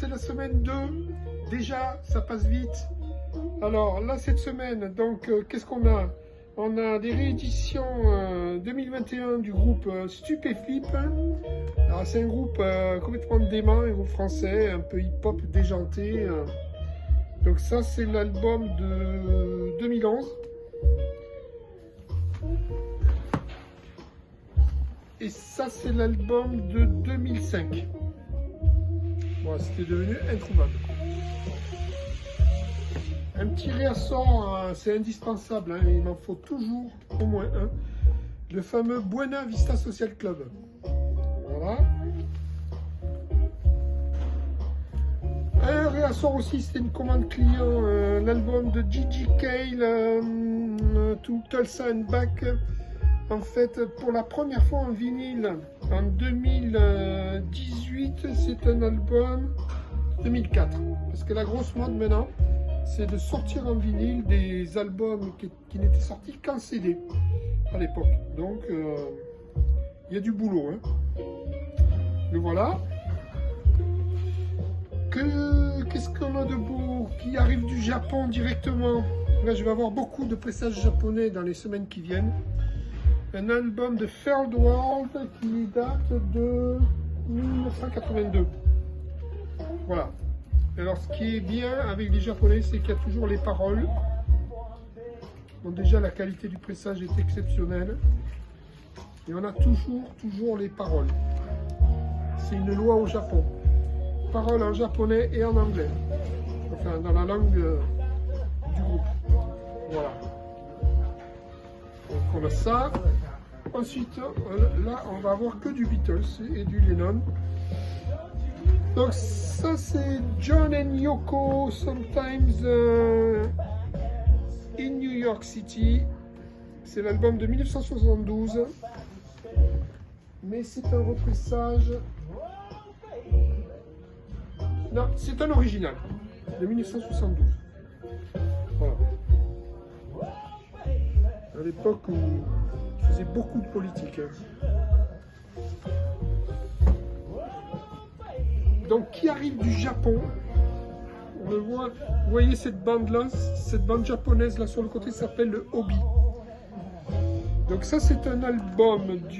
c'est la semaine 2. Déjà, ça passe vite. Alors là, cette semaine, donc, qu'est-ce qu'on a? On a des rééditions 2021 du groupe Stupéflip. Alors c'est un groupe complètement dément, un groupe français, un peu hip-hop déjanté. Donc ça, c'est l'album de 2011. Et ça, c'est l'album de 2005. Bon, c'était devenu introuvable. Un petit réassort, c'est indispensable, hein, il m'en faut toujours au moins un. Le fameux Buena Vista Social Club. Voilà. Un réassort aussi, c'était une commande client, l'album de Gigi Cale, To Tulsa and Back. En fait, pour la première fois en vinyle, en 2018, c'est un album 2004. Parce que la grosse mode maintenant, c'est de sortir en vinyle des albums qui n'étaient sortis qu'en CD à l'époque. Donc, il y a du boulot. Hein. Le voilà. Qu'est-ce qu'on a de beau qui arrive du Japon directement? Là, je vais avoir beaucoup de pressages japonais dans les semaines qui viennent. Un album de Third World qui date de 1982. Voilà. Alors, ce qui est bien avec les Japonais, c'est qu'il y a toujours les paroles. Donc déjà, la qualité du pressage est exceptionnelle. Et on a toujours les paroles. C'est une loi au Japon. Paroles en japonais et en anglais. Enfin, dans la langue du groupe. Voilà. Donc, on a ça. Ensuite, là, on va avoir que du Beatles et du Lennon. Donc ça c'est John and Yoko, Sometimes in New York City. C'est l'album de 1972. Mais c'est un repressage. Non, c'est un original de 1972. Voilà. À l'époque où il faisait beaucoup de politique. Hein. Donc, qui arrive du Japon, on le voit, vous voyez cette bande-là, cette bande japonaise là sur le côté s'appelle le Obi. Donc ça c'est un album je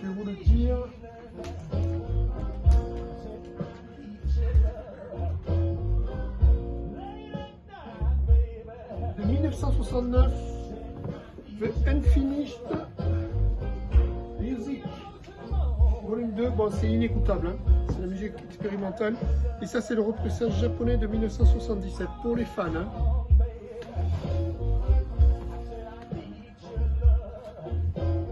vais vous le dire, de 1969, The Unfinished Music. Volume 2, bon, c'est inécoutable, hein. C'est la musique expérimentale. Et ça, c'est le repressage japonais de 1977, pour les fans. Hein.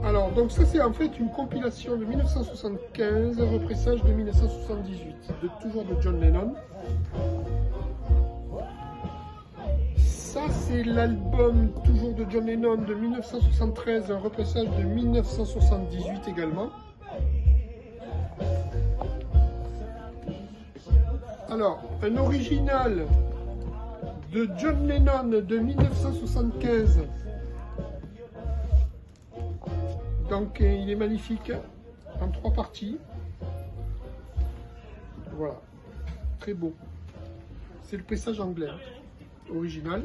Alors, donc ça, c'est en fait une compilation de 1975, un repressage de 1978, toujours de John Lennon. Ça, c'est l'album toujours de John Lennon de 1973, un repressage de 1978 également. Alors, un original de John Lennon de 1975. Donc, il est magnifique, en 3 parties. Voilà, très beau. C'est le pressage anglais, original.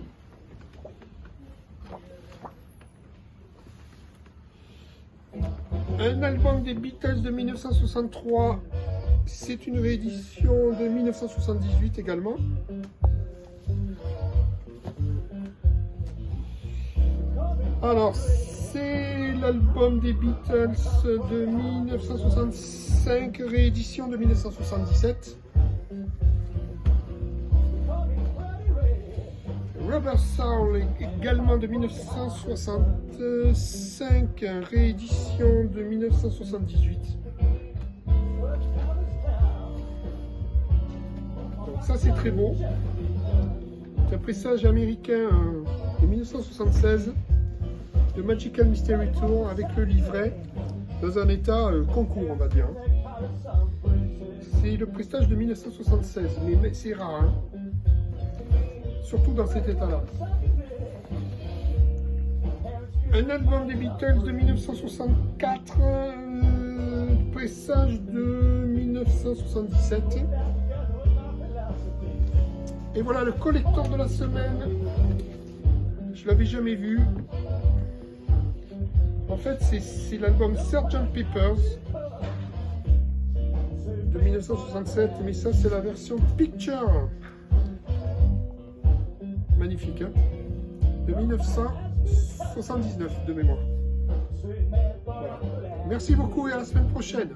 Un album des Beatles de 1963. C'est une réédition de 1978 également. Alors, c'est l'album des Beatles de 1965, réédition de 1977. Rubber Soul également de 1965, réédition de 1978. Ça c'est très beau. C'est un pressage américain de 1976 de Magical Mystery Tour avec le livret dans un état concours, on va dire. C'est le pressage de 1976, mais c'est rare, hein. Surtout dans cet état-là. Un album des Beatles de 1964, pressage de 1977. Et voilà le collector de la semaine. Je l'avais jamais vu. En fait, c'est l'album Sgt. Pepper's de 1967, mais ça c'est la version Picture. Magnifique, hein, de 1979 de mémoire. Voilà. Merci beaucoup et à la semaine prochaine.